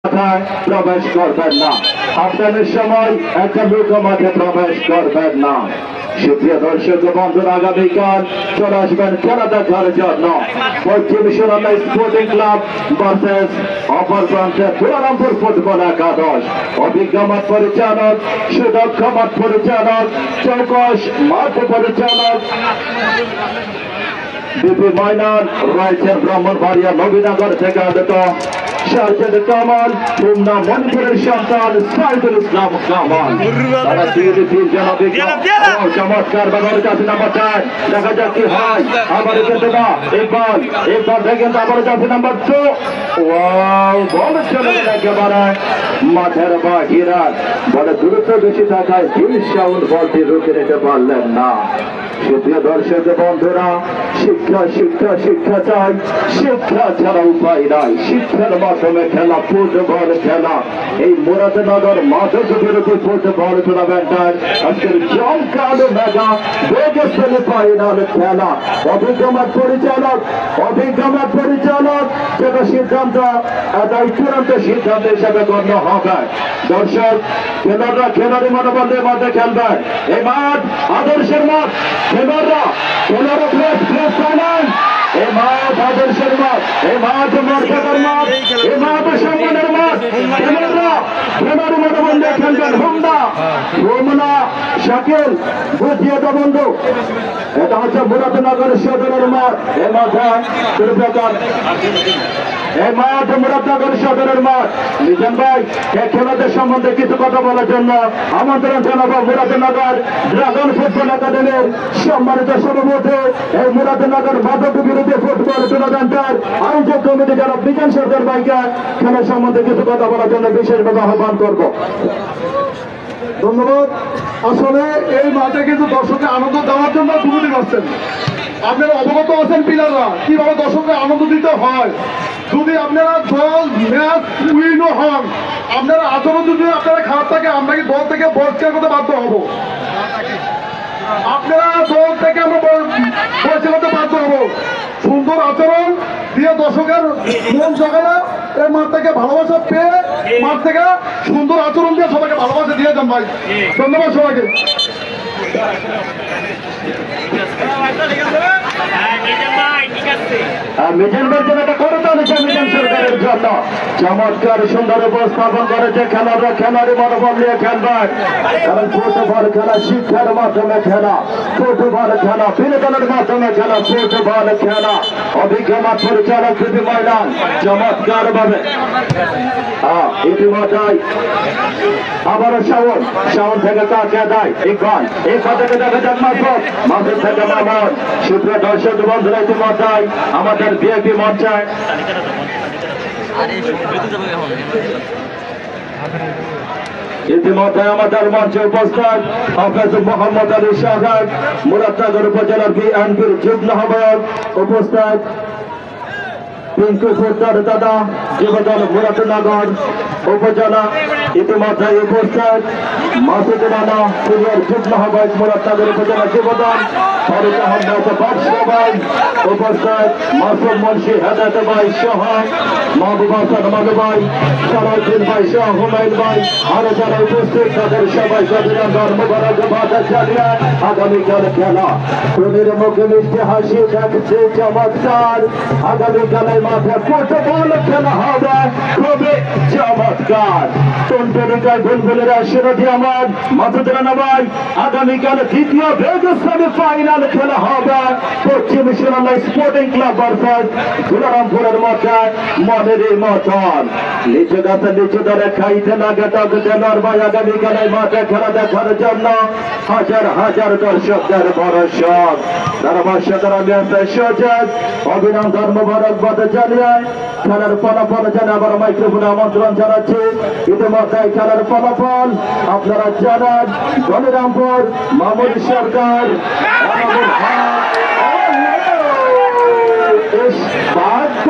প্রবেশ করবেন না। আপনাদের সময় একটা লোক মাঠে প্রবেশ করবেন না। সুপ্রিয় দর্শক বন্ধুরা, আগামীকাল চলে আসবেন খেলা দেখার জন্য পশ্চিম সুরাতা স্পোর্টিং ক্লাব ভার্সেস অপর প্রান্তে দুলারামপুর ফুটবল একাদশ। অভিজ্ঞ মাঠ পরিচালক, সুদক্ষ মাঠ পরিচালক, চৌকস মাঠ পরিচালক বিপি ময়নান রয়েছেন ব্রাহ্মণবাড়িয়া নবীনগর থেকে আগত শাহজাদ কামাল, খুলনা মণিপুরের সন্তান সাইদুল ইসলাম কামাল। তারা তিন জন চমৎকার ব্যবহার কাছে নাম্বার 4 দেখা যাক কি হয়। আবার কিন্তু না ইকবাল দেখেন আবার কাছে নাম্বার 2 বল চলে একেবারে মাঠের বাহিরা। বড় দ্রুত বেশি থাকায় শাওন বলটি রুখে নিতে পারলেন না। সুপ্রিয় দর্শক বন্ধুরা, শিক্ষা শিক্ষা শিক্ষা চাই, শিক্ষা ছাড়া উপায় নাই। শিক্ষার মাধ্যমে খেলা ফুটবল খেলা। এই মুরাদনগর মাদক বিরোধী ফুটবল টুর্নামেন্টের আজকের জমকালো মেগা বেগে সেমিফাইনাল খেলা। অভিজ্ঞ মাঠ পরিচালক যেটা সিদ্ধান্ত এটাই চূড়ান্ত সিদ্ধান্ত হিসেবে গণ্য হবে। দর্শক খেলোয়াড়রা খেলোয়াড়ি মনোবল দিয়ে মাঠে খেলবেন। এই মাঠ আদর্শের মাঠ। খেলোয়াড়রা এই মাঠ আদর্শের মাঠ, এই মাঠ মর্যাদার মাঠ, এই মাঠ সম্মানের মাঠ। খেলোয়াড়রা খেলোয়াড়ি মনোবল দিয়ে খেলবেন। হোমনা শাকিল বুঝিয়ে তো বন্ধু, এটা হচ্ছে মুরাদনগর সদরের মাঠ। এই মাঠে এই মাঠ মুরাদনগর সদরের মাঠ। মিজান ভাই এই খেলাদের সম্বন্ধে কিছু কথা বলার জন্য আমন্ত্রণ জানাবো মুরাদনগর ড্রাগন ফুটবল একাডেমির সম্মানিত সভাপতি, এই মুরাদনগর মাদক বিরোধী ফুটবল টুর্নামেন্টের আয়োজক কমিটি যারা বিজন সরকার ভাইকে খেলার সম্বন্ধে কিছু কথা বলার জন্য বিশেষভাবে আহ্বান করবো। ধন্যবাদ। আসলে এই মাঠে কিন্তু দর্শককে আনন্দ দেওয়ার জন্য দুটি করছেন। আপনারা অবগত আছেন প্লেয়াররা কিভাবে দর্শককে আনন্দ দিতে হয়। যদি আপনারা দল ম্যাচ উইনও হন, আপনারা আচরণ যদি আপনারা খারাপ থাকে, আমরা কি দল থেকে বহিষ্কার করতে বাধ্য হব। আপনারা দল থেকে আমরা বহিষ্কার করতে বাধ্য হব। সুন্দর আচরণ দিয়ে দর্শকের মন জগানো, এই মাঠ থেকে ভালোবাসা পেয়ে মাঠ থেকে সুন্দর আচরণ দিয়ে সবাইকে ভালোবাসা দিয়ে যান ভাই। ধন্যবাদ সবাইকে। চমৎকার সুন্দর উপস্থাপন করেছে খেলোয়াড়রা খেলোয়াড়ি মনোবল নিয়ে খেলবেন। কারণ ফুটবল খেলা শিক্ষার মাধ্যমে খেলা, ফুটবল খেলা বিনোদনের মাধ্যমে খেলা, ফুটবল খেলা। অভিজ্ঞ মাঠ পরিচালক বিপি ময়নান চমৎকার ভাবে ইতিমধ্যে আবারও শাওন থেকে তাকে দেয় ইকবাল, এই থেকে দেখা যাক মাসুদ থেকে মামুন। সুপ্রিয় দর্শক বন্ধুরা, ইতিমধ্যে আমাদের বিএপি মঞ্চে ইতিমধ্যে আমাদের মঞ্চে উপস্থিত হাফেজ মোহাম্মদ আলী সাহেব, মুরাদনগর উপজেলার বিএনপির যুগ্ম আহ্বায়ক উপস্থিত পিঙ্কু পোদ্দার দাদা, যুবদল মুরাদনগর উপজেলা। ইতিমধ্যে উপস্থিত মাসুদ রানা, সিনিয়র যুগ্ম আহ্বায়ক মুরাদনগর উপজেলা যুবদল। ফারুক আহমেদ বাদশাহ উপস্থিত, মাসুম মুন্সি হেদায়েত ভাই সহ মাহবুব হাসান মালু ভাই, সালাউদ্দিন ভাই সহ হুমায়ুন ভাই, আরো যারা উপস্থিত তাদের সবাই অভিনন্দন মোবারকবাদ জানিয়ে আগামীকাল খেলা প্রবীর মুখে মিষ্টি হাসি থাকছে চমৎকার। আগামীকালের মাঠে ফুটবল খেলা হবে খুবই চমৎকার। টুনটুনিকায় বুলবুলেরা শিরোধী আমার মাসুদ রানা ভাই, আগামীকাল দ্বিতীয় বেগ সেমিফাইনাল খেলা হবে পশ্চিম সুরাতা স্পোর্টিং ক্লাব ভার্সেস দুলারামপুরের মধ্যে মনের মতন। নিচু গাছে নিচু দরে খাইতে লাগে তক জেলার ভাই। আগামীকালের মাঠে খেলা দেখার জন্য হাজার হাজার দর্শকদের ভরসক ধারাভাষ্যকার আমি সজাগ অভিনন্দন মোবারকবাদ জানিয়ে খেলার ফলাফল জানিয়ে আবার মাইক্রোফোনে আমন্ত্রণ জানাচ্ছি। ইতিমধ্যে খেলার ফলাফল আপনারা জানান। গণরামপুর মামুন সরকার বাধ্য